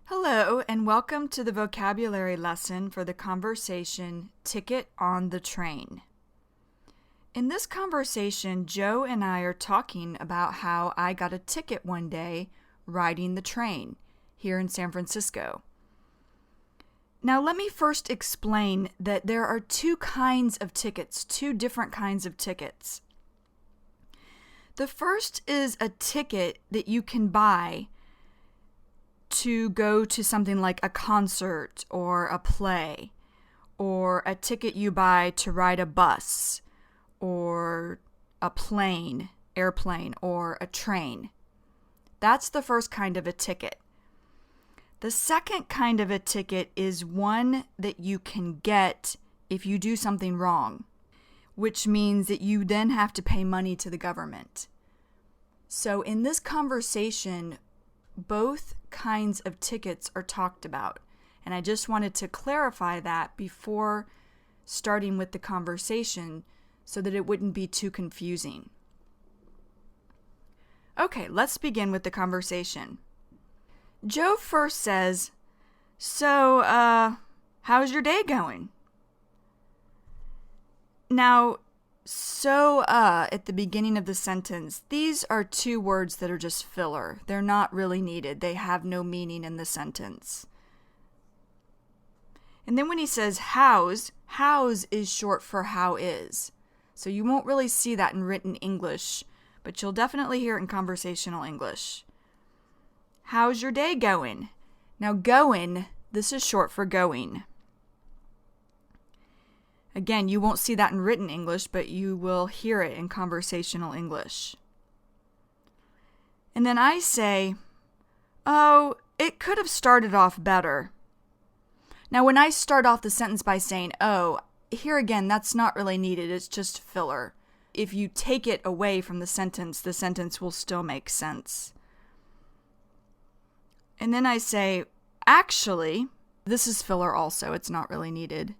Hello, and welcome to the vocabulary lesson for the conversation Ticket on the Train. In this conversation, Joe and I are talking about how I got a ticket one day riding the train here in San Francisco. Now, let me first explain that there are two kinds of tickets, two different kinds of tickets. The first is a ticket that you can buy to go to something like a concert or a play, or a ticket you buy to ride a bus or a plane, airplane, or a train. That's the first kind of a ticket. The second kind of a ticket is one that you can get if you do something wrong, which means that you then have to pay money to the government. So in this conversation, both kinds of tickets are talked about, and I just wanted to clarify that before starting with the conversation so that it wouldn't be too confusing. Okay, let's begin with the conversation. Joe first says, So, how's your day going? Now, at the beginning of the sentence, these are two words that are just filler. They're not really needed. They have no meaning in the sentence. And then when he says how's is short for how is. So you won't really see that in written English, but you'll definitely hear it in conversational English. How's your day going? Now going, this is short for going. Again, you won't see that in written English, but you will hear it in conversational English. And then I say, oh, it could have started off better. Now, when I start off the sentence by saying, oh, here again, that's not really needed. It's just filler. If you take it away from the sentence will still make sense. And then I say, actually, this is filler also. It's not really needed.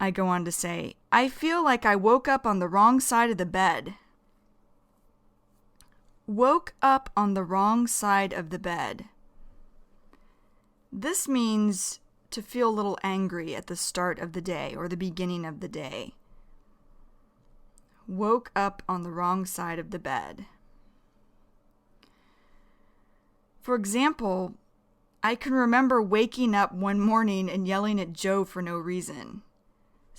I go on to say, I feel like I woke up on the wrong side of the bed. Woke up on the wrong side of the bed. This means to feel a little angry at the start of the day or the beginning of the day. Woke up on the wrong side of the bed. For example, I can remember waking up one morning and yelling at Joe for no reason.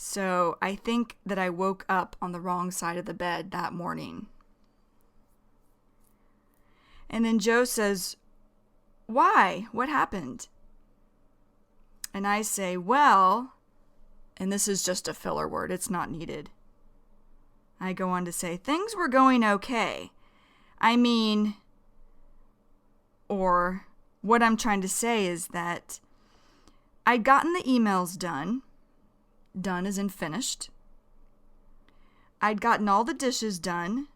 So I think that I woke up on the wrong side of the bed that morning. And then Joe says, why? What happened? And I say, well, and this is just a filler word, it's not needed. I go on to say, things were going okay. Or what I'm trying to say is that I'd gotten the emails done. Done as in finished. I'd gotten all the dishes done,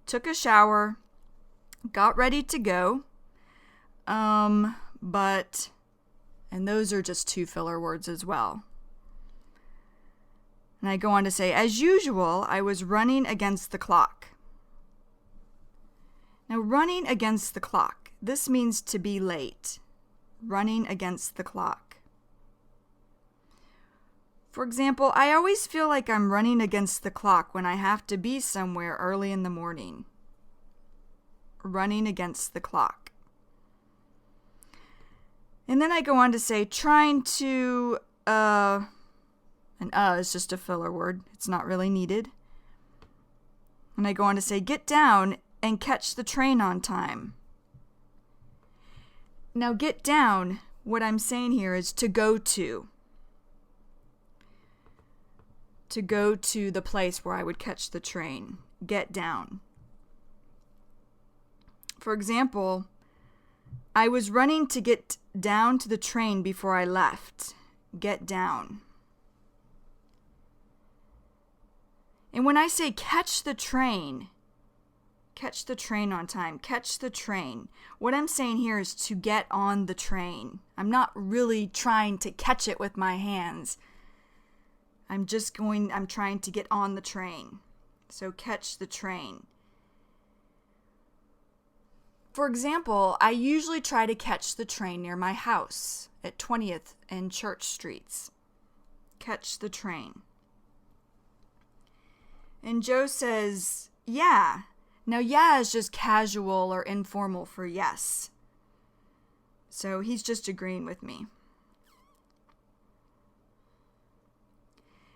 took a shower, got ready to go. But, and those are just two filler words as well. And I go on to say, as usual, I was running against the clock. Now, running against the clock, this means to be late. Running against the clock. For example, I always feel like I'm running against the clock when I have to be somewhere early in the morning. Running against the clock. And then I go on to say, trying to, and is just a filler word. It's not really needed. And I go on to say, get down and catch the train on time. Now, get down, what I'm saying here is to go to. To go to the place where I would catch the train. Get down. For example, I was running to get down to the train before I left. Get down. And when I say catch the train on time, catch the train, what I'm saying here is to get on the train. I'm not really trying to catch it with my hands. I'm trying to get on the train. So catch the train. For example, I usually try to catch the train near my house at 20th and Church Streets. Catch the train. And Joe says, yeah. Now, yeah is just casual or informal for yes. So he's just agreeing with me.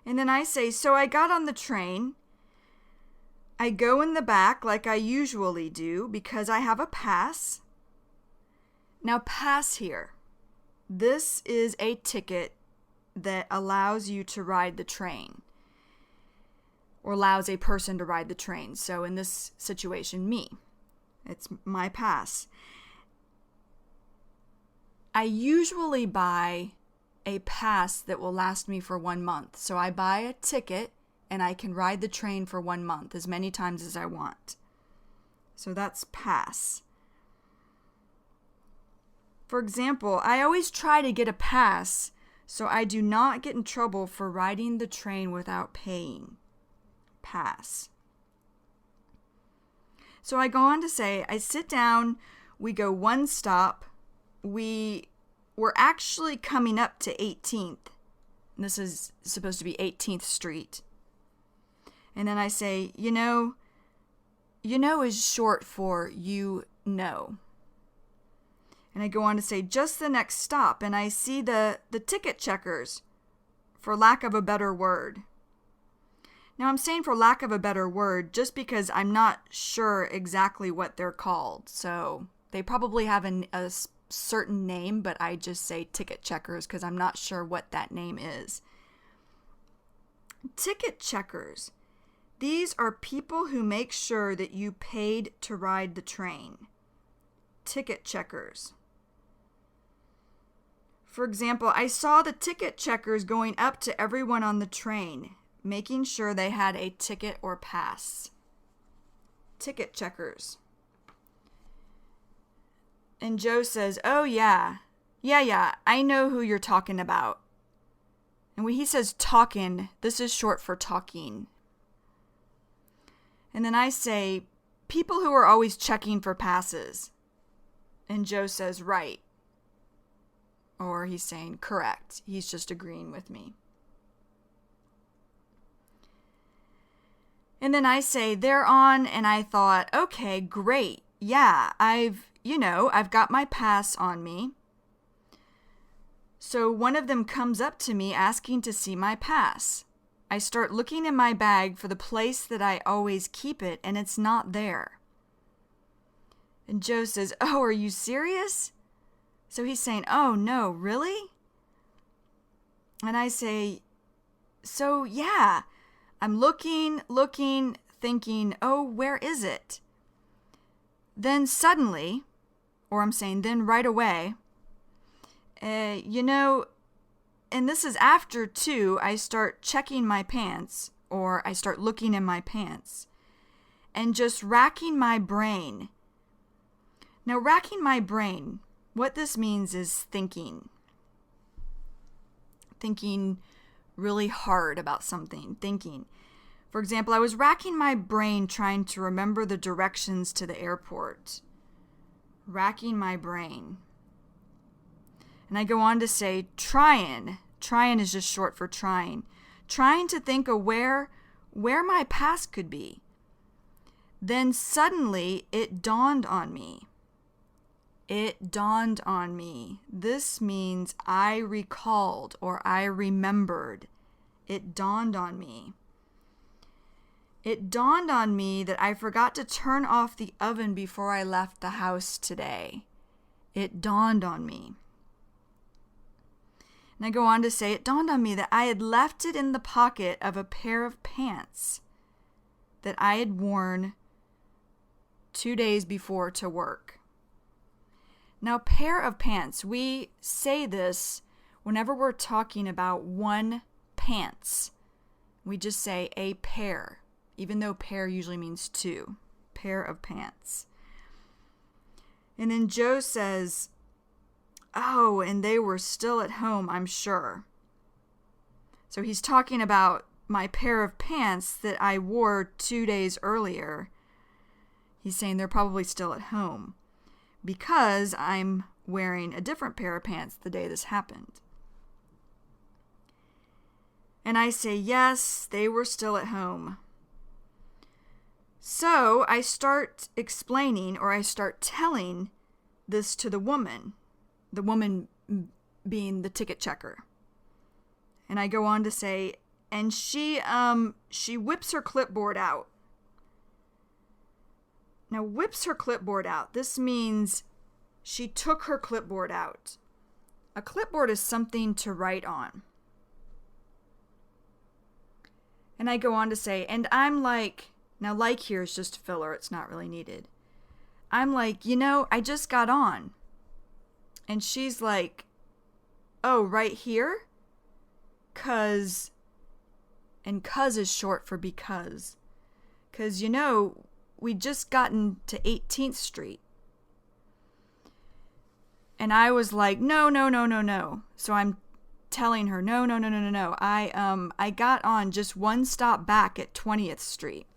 And then I say, so I got on the train. I go in the back like I usually do because I have a pass. Now, pass here. This is a ticket that allows you to ride the train, or allows a person to ride the train. So in this situation, me. It's my pass. I usually buy a pass that will last me for 1 month. So I buy a ticket and I can ride the train for 1 month as many times as I want. So that's pass. For example, I always try to get a pass so I do not get in trouble for riding the train without paying. Pass. So I go on to say, I sit down, we go one stop, we're actually coming up to 18th. This is supposed to be 18th Street. And then I say, you know is short for you know. And I go on to say, just the next stop, and I see the ticket checkers, for lack of a better word. Now, I'm saying for lack of a better word just because I'm not sure exactly what they're called. So they probably have a certain name, but I just say ticket checkers because I'm not sure what that name is. Ticket checkers. These are people who make sure that you paid to ride the train. Ticket checkers. For example, I saw the ticket checkers going up to everyone on the train, making sure they had a ticket or pass. Ticket checkers. And Joe says, oh yeah, I know who you're talking about. And when he says talking, this is short for talking. And then I say, people who are always checking for passes. And Joe says, right. Or he's saying, correct. He's just agreeing with me. And then I say, they're on, and I thought, okay, great. Yeah, I've got my pass on me. So one of them comes up to me asking to see my pass. I start looking in my bag for the place that I always keep it, and it's not there. And Joe says, oh, are you serious? So he's saying, oh, no, really? And I say, so yeah, I'm looking, thinking, oh, where is it? Then suddenly, or I'm saying then right away, and this is after, too, I start checking my pants, or I start looking in my pants, and just racking my brain. Now, racking my brain, what this means is thinking really hard about something, thinking. For example, I was racking my brain trying to remember the directions to the airport. Racking my brain. And I go on to say, trying. Trying is just short for trying. Trying to think of where my past could be. Then suddenly it dawned on me. It dawned on me. This means I recalled or I remembered. It dawned on me. It dawned on me that I forgot to turn off the oven before I left the house today. It dawned on me. And I go on to say, it dawned on me that I had left it in the pocket of a pair of pants that I had worn 2 days before to work. Now, pair of pants, we say this whenever we're talking about one pants. We just say a pair, even though pair usually means two. Pair of pants. And then Joe says, oh, and they were still at home, I'm sure. So he's talking about my pair of pants that I wore 2 days earlier. He's saying they're probably still at home. because I'm wearing a different pair of pants the day this happened. And I say, yes, they were still at home. So I start explaining, or I start telling this to the woman being the ticket checker. And I go on to say, and she whips her clipboard out. Now, whips her clipboard out. This means she took her clipboard out. A clipboard is something to write on. And I go on to say, and I'm like, now like here is just filler, it's not really needed. I'm like, I just got on. And she's like, oh, right here? And 'cause is short for because. 'Cause, we just gotten to 18th Street. And I was like, no. So I'm telling her, no. I got on just one stop back at 20th Street.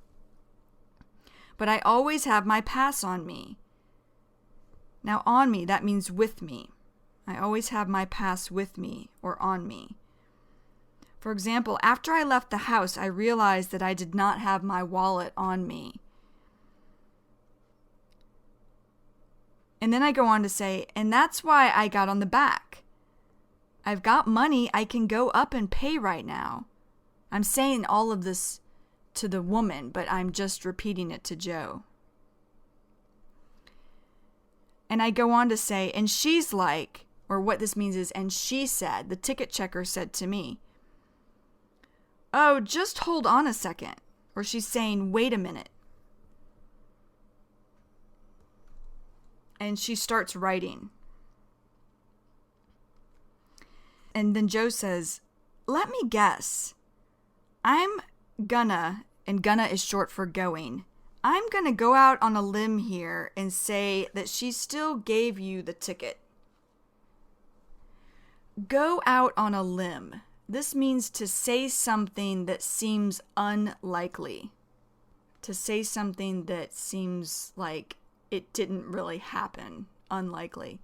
But I always have my pass on me. Now, on me, that means with me. I always have my pass with me or on me. For example, after I left the house, I realized that I did not have my wallet on me. And then I go on to say, and that's why I got on the back. I've got money. I can go up and pay right now. I'm saying all of this to the woman, but I'm just repeating it to Joe. And I go on to say, and she's like, or what this means is, and she said, the ticket checker said to me, oh, just hold on a second. Or she's saying, wait a minute. And she starts writing. And then Joe says, let me guess. I'm gonna, and gonna is short for going. I'm gonna go out on a limb here and say that she still gave you the ticket. Go out on a limb. This means to say something that seems unlikely. To say something that seems like it didn't really happen. Unlikely.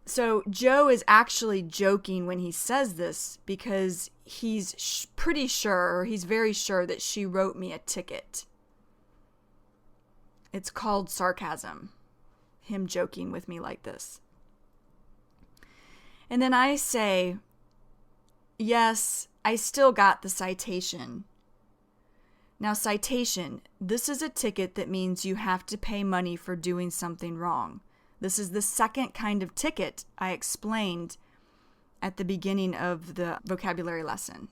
So Joe is actually joking when he says this because he's pretty sure, or he's very sure that she wrote me a ticket. It's called sarcasm. Him joking with me like this. And then I say, yes, I still got the citation. Now, citation, this is a ticket that means you have to pay money for doing something wrong. This is the second kind of ticket I explained at the beginning of the vocabulary lesson.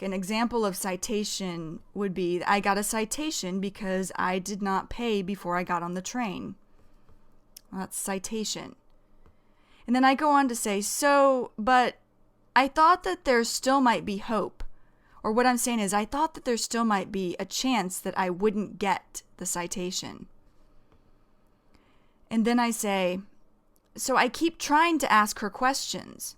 An example of citation would be, I got a citation because I did not pay before I got on the train. Well, that's citation. And then I go on to say, but I thought that there still might be hope. Or what I'm saying is, I thought that there still might be a chance that I wouldn't get the citation. And then I say, so I keep trying to ask her questions.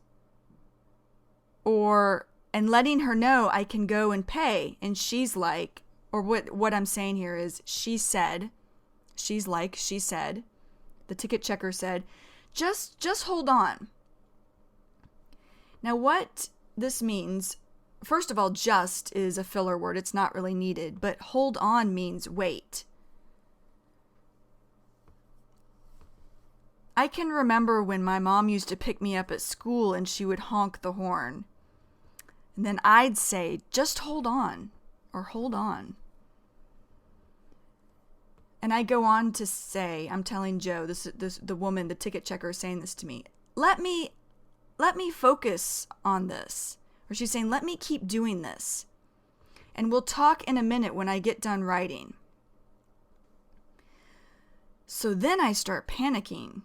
And letting her know I can go and pay. And she's like, or what I'm saying here is, she said, the ticket checker said, just hold on. Now what this means, first of all, just is a filler word. It's not really needed. But hold on means wait. I can remember when my mom used to pick me up at school and she would honk the horn. And then I'd say, just hold on, or hold on. And I go on to say, I'm telling Joe, the woman, the ticket checker, is saying this to me. Let me focus on this. Or she's saying, let me keep doing this. And we'll talk in a minute when I get done writing. So then I start panicking.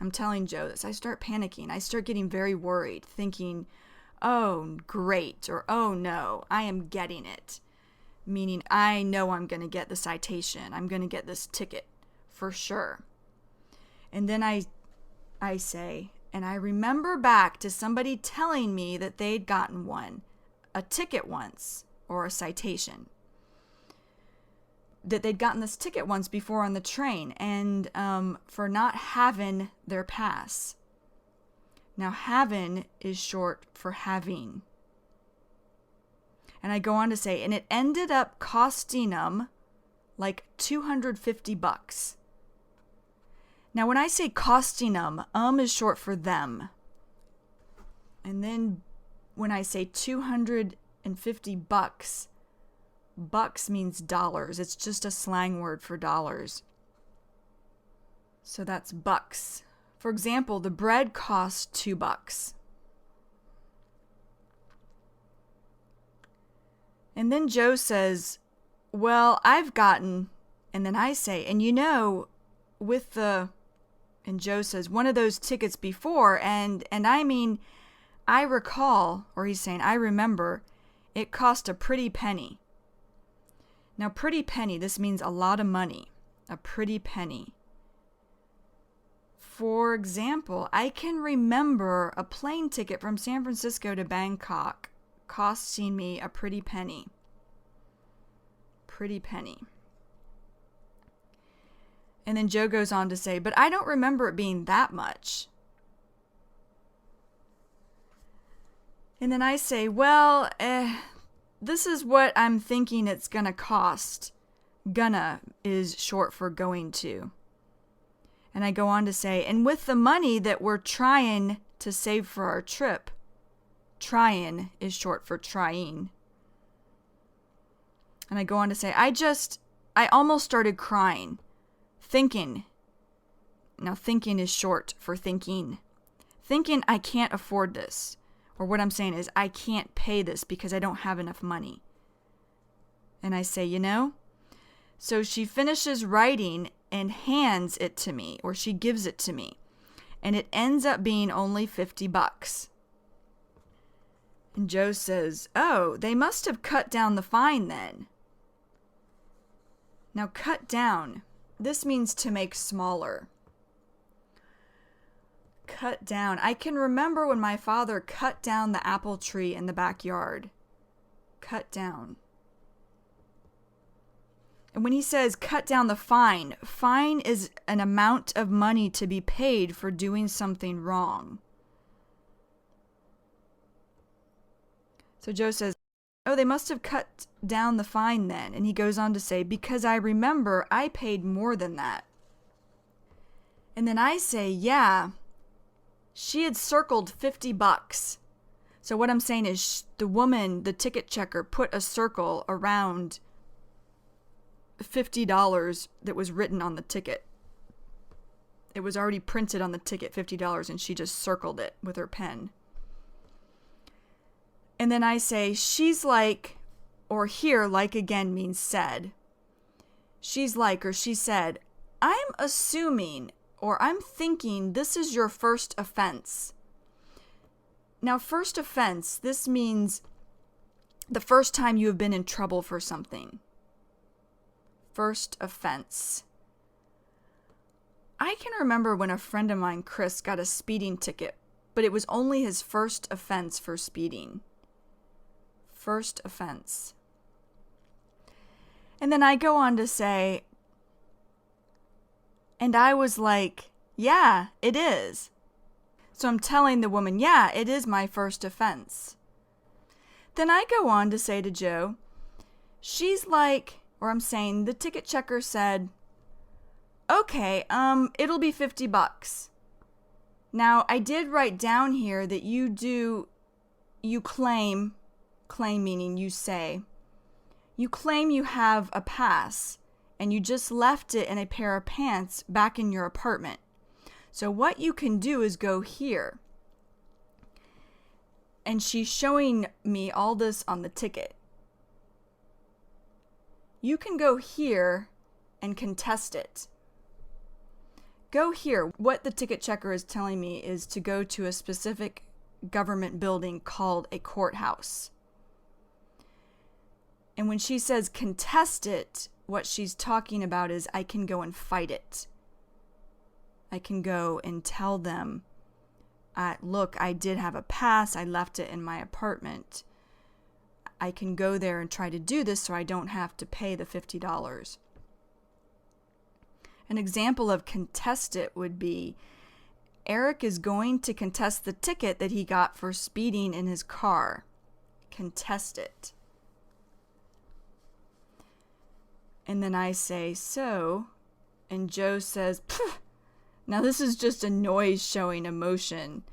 I'm telling Joe this. I start panicking. I start getting very worried, thinking, oh, great, or oh no, I am getting it. Meaning I know I'm going to get the citation. I'm going to get this ticket for sure. And then I say, and I remember back to somebody telling me that they'd gotten a ticket once, or a citation. that they'd gotten this ticket once before on the train, and for not having their pass. Now, having is short for having. And I go on to say, and it ended up costing them like $250. Now, when I say costing them, is short for them. And then when I say $250, bucks means dollars. It's just a slang word for dollars. So that's bucks. For example, the bread cost $2. And then Joe says, well, I've gotten, and then I say, and you know, with the, and Joe says, one of those tickets before, and I mean, I recall, or he's saying, I remember, it cost a pretty penny. Now, pretty penny, this means a lot of money, a pretty penny. For example, I can remember a plane ticket from San Francisco to Bangkok costing me a pretty penny. Pretty penny. And then Joe goes on to say, but I don't remember it being that much. And then I say, well, this is what I'm thinking it's gonna cost. Gonna is short for going to. And I go on to say, and with the money that we're trying to save for our trip, trying is short for trying. And I go on to say, I almost started crying, thinking. Now, thinking is short for thinking. Thinking I can't afford this. Or what I'm saying is, I can't pay this because I don't have enough money. And I say, you know? So she finishes writing and hands it to me, or she gives it to me. And it ends up being only $50. And Joe says, oh, they must have cut down the fine then. Now, cut down, this means to make smaller. Cut down. I can remember when my father cut down the apple tree in the backyard. Cut down. And when he says cut down the fine, fine is an amount of money to be paid for doing something wrong. So Joe says, oh, they must have cut down the fine then. And he goes on to say, because I remember I paid more than that. And then I say, yeah, she had circled $50. So what I'm saying is the woman, the ticket checker, put a circle around $50 that was written on the ticket. It was already printed on the ticket, $50, and she just circled it with her pen. And then I say, she's like, or here, like again means said. She's like, or she said, I'm assuming, or I'm thinking this is your first offense. Now, first offense, this means the first time you have been in trouble for something. First offense. I can remember when a friend of mine, Chris, got a speeding ticket, but it was only his first offense for speeding. First offense. And then I go on to say, and I was like, yeah, it is. So I'm telling the woman, yeah, it is my first offense. Then I go on to say to Joe, she's like, or I'm saying the ticket checker said, okay, it'll be $50. Now, I did write down here that you claim meaning you say, you claim you have a pass and you just left it in a pair of pants back in your apartment. So what you can do is go here. And she's showing me all this on the ticket. You can go here and contest it. Go here. What the ticket checker is telling me is to go to a specific government building called a courthouse. And when she says contest it, what she's talking about is I can go and fight it. I can go and tell them, look, I did have a pass. I left it in my apartment. I can go there and try to do this so I don't have to pay the $50. An example of contest it would be, Eric is going to contest the ticket that he got for speeding in his car. Contest it. And then I say, so, and Joe says, pfft. Now this is just a noise showing emotion.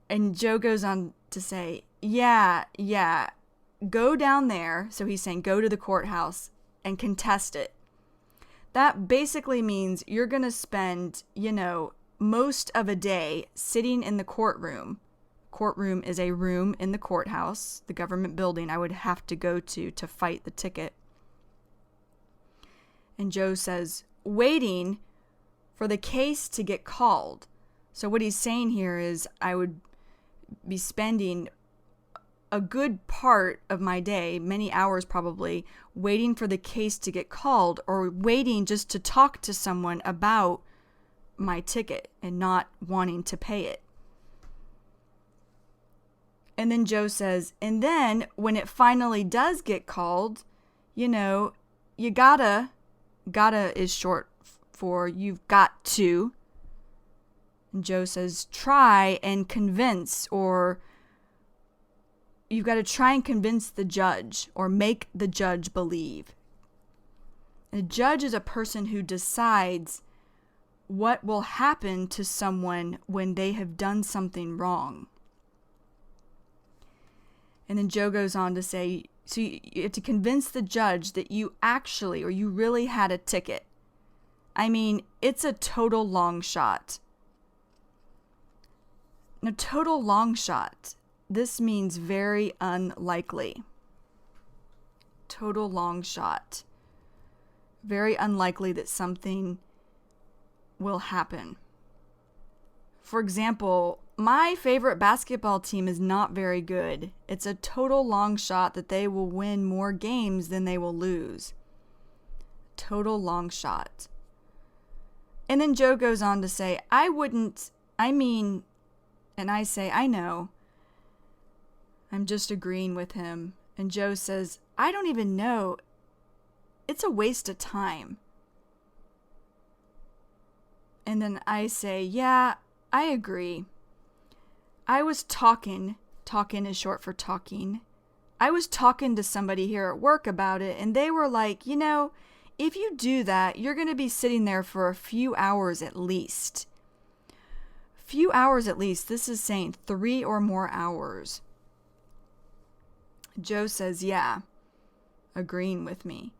And Joe goes on to say, yeah, go down there. So he's saying, go to the courthouse and contest it. That basically means you're going to spend, most of a day sitting in the courtroom. Courtroom is a room in the courthouse, the government building I would have to go to fight the ticket. And Joe says, waiting for the case to get called. So what he's saying here is I would be spending a good part of my day, many hours probably, waiting for the case to get called or waiting just to talk to someone about my ticket and not wanting to pay it. And then Joe says, and then when it finally does get called, you gotta is short for you've got to. And Joe says, try and convince, or you've got to try and convince the judge or make the judge believe. And a judge is a person who decides what will happen to someone when they have done something wrong. And then Joe goes on to say, so you have to convince the judge that you actually, or you really had a ticket. I mean, it's a total long shot. Now, total long shot, this means very unlikely. Total long shot. Very unlikely that something will happen. For example, my favorite basketball team is not very good. It's a total long shot that they will win more games than they will lose. Total long shot. And then Joe goes on to say, and I say, I know. I'm just agreeing with him. And Joe says, I don't even know. It's a waste of time. And then I say, yeah, I agree. I was talking is short for talking. I was talking to somebody here at work about it, and they were like, if you do that, you're going to be sitting there for a few hours at least. Few hours at least. This is saying 3 or more hours. Joe says, yeah, agreeing with me.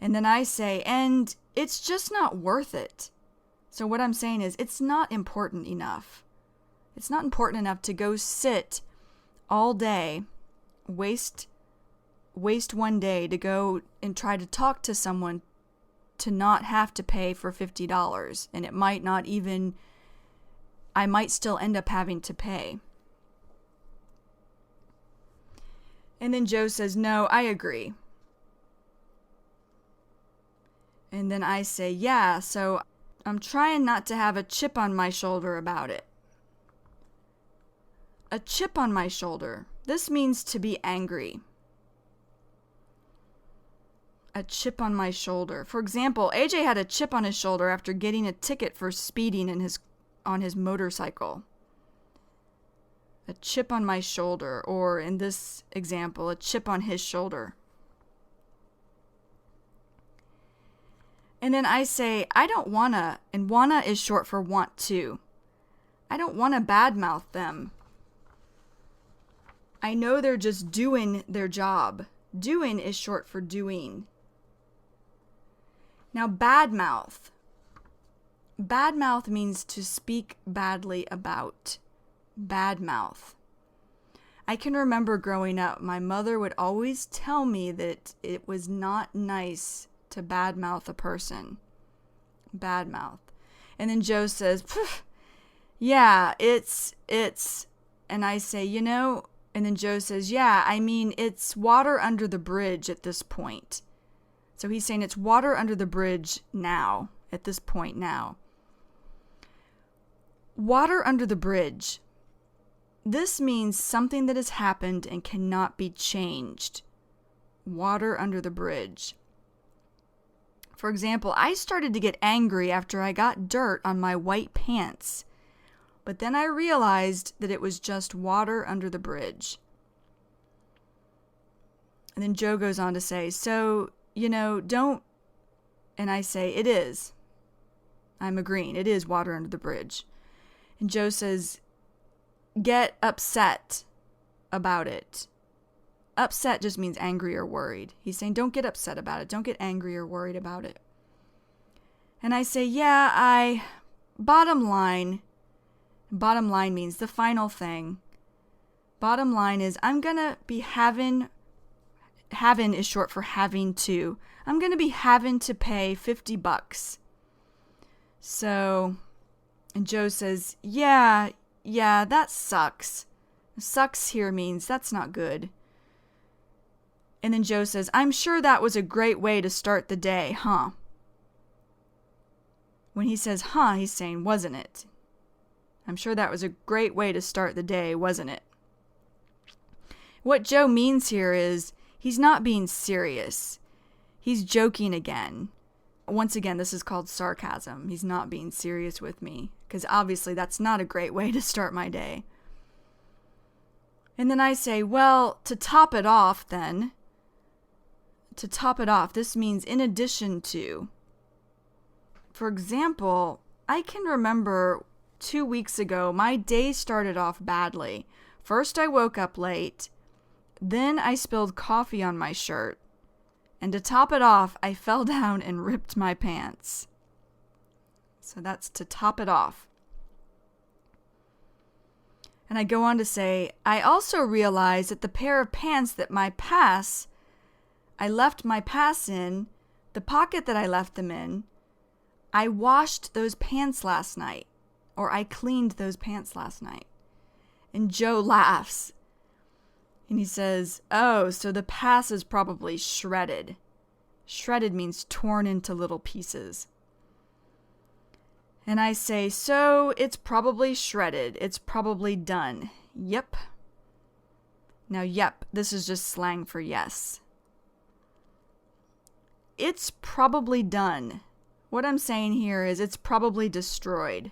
And then I say, and it's just not worth it. So what I'm saying is it's not important enough. It's not important enough to go sit all day, waste one day to go and try to talk to someone to not have to pay for $50. And it might not even, I might still end up having to pay. And then Joe says, no, I agree. And then I say, yeah, so I'm trying not to have a chip on my shoulder about it. A chip on my shoulder. This means to be angry. A chip on my shoulder. For example, AJ had a chip on his shoulder after getting a ticket for speeding on his motorcycle. A chip on my shoulder, or in this example, a chip on his shoulder. And then I say, I don't wanna, and wanna is short for want to. I don't wanna badmouth them. I know they're just doing their job. Doing is short for doing. Now, badmouth. Badmouth means to speak badly about. Badmouth. I can remember growing up, my mother would always tell me that it was not nice to badmouth a person. Badmouth. And then Joe says, yeah, it's, and I say, and then Joe says, yeah, I mean, it's water under the bridge at this point. So he's saying it's water under the bridge now, at this point now. Water under the bridge. This means something that has happened and cannot be changed. Water under the bridge. For example, I started to get angry after I got dirt on my white pants, but then I realized that it was just water under the bridge. And then Joe goes on to say, so, don't, and I say, it is. I'm agreeing, it is water under the bridge. And Joe says, get upset about it. Upset just means angry or worried. He's saying, don't get upset about it. Don't get angry or worried about it. And I say, bottom line means the final thing. Bottom line is I'm going to be having is short for having to. I'm going to be having to pay $50. So, and Joe says, yeah, that sucks. Sucks here means that's not good. And then Joe says, I'm sure that was a great way to start the day, huh? When he says, huh, he's saying, wasn't it? I'm sure that was a great way to start the day, wasn't it? What Joe means here is he's not being serious. He's joking again. Once again, this is called sarcasm. He's not being serious with me, because obviously that's not a great way to start my day. And then I say, well, to top it off, this means in addition to. For example, I can remember 2 weeks ago, my day started off badly. First, I woke up late. Then I spilled coffee on my shirt. And to top it off, I fell down and ripped my pants. So that's to top it off. And I go on to say, I also realized that the pair of pants that I left my pass in, the pocket that I left them in, I washed those pants last night. Or I cleaned those pants last night. And Joe laughs. And he says, oh, so the pass is probably shredded. Shredded means torn into little pieces. And I say, so it's probably shredded. It's probably done. Yep. Now, yep, this is just slang for yes. It's probably done. What I'm saying here is it's probably destroyed.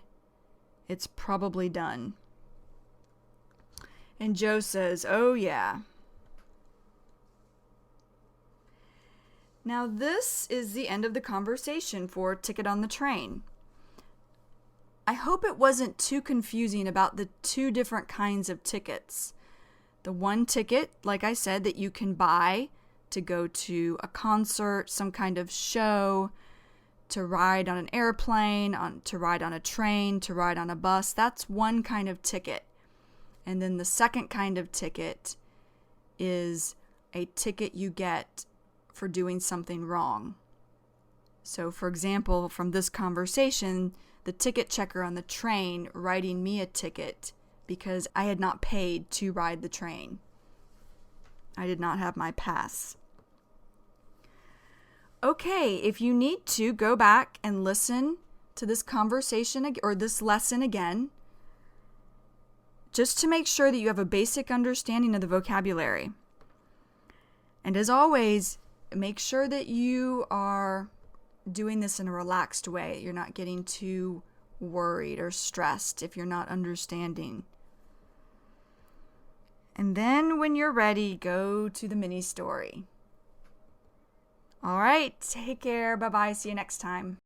It's probably done. And Joe says, oh yeah. Now this is the end of the conversation for Ticket on the Train. I hope it wasn't too confusing about the two different kinds of tickets. The one ticket, like I said, that you can buy to go to a concert, some kind of show, to ride on an airplane, to ride on a train, to ride on a bus. That's one kind of ticket. And then the second kind of ticket is a ticket you get for doing something wrong. So, for example, from this conversation, the ticket checker on the train writing me a ticket because I had not paid to ride the train. I did not have my pass. Okay, if you need to, go back and listen to this conversation or this lesson again, just to make sure that you have a basic understanding of the vocabulary. And as always, make sure that you are doing this in a relaxed way. You're not getting too worried or stressed if you're not understanding. And then when you're ready, go to the mini story. All right, take care. Bye-bye. See you next time.